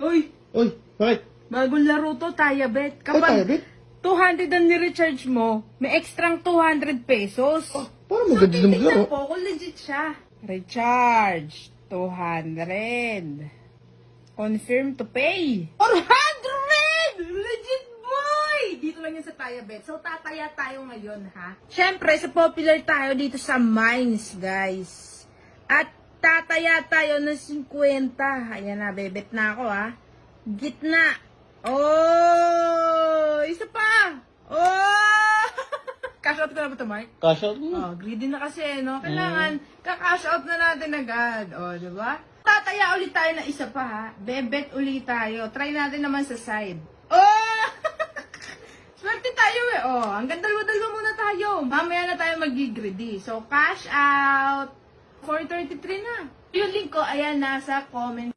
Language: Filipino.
Uy, Uy, bakit? bagong laro to, Tayabet. Ay, tayo, Kapag bet. 200 ang ni-recharge mo, may extrang 200 pesos. Parang So, maganda na titignan maglaro. po kung legit siya. Recharge, 200. Confirm to pay. 400! Legit boy! Dito lang yan sa Tayabet. So, tataya tayo ngayon, ha? Siyempre, sa popular tayo dito sa Mines, guys. At tataya tayo ng 50. Ayan na, bebet na ako, ha? Gitna. Oh! Isa pa! Oh! Cash out ko na ba ito, Mark? Cash out mo. Oh, greedy na kasi, no? Kailangan, kakash out na natin agad. Oh, di ba? Tataya ulit tayo na isa pa, ha? Bebet ulit tayo. Try natin naman sa side. Oh! Swerte tayo, eh. Oh, hanggang dalawa-dalawa muna tayo. Mamaya na tayo mag-greedy. So, cash out. 433 na. Yung link ko, ayan, nasa comment.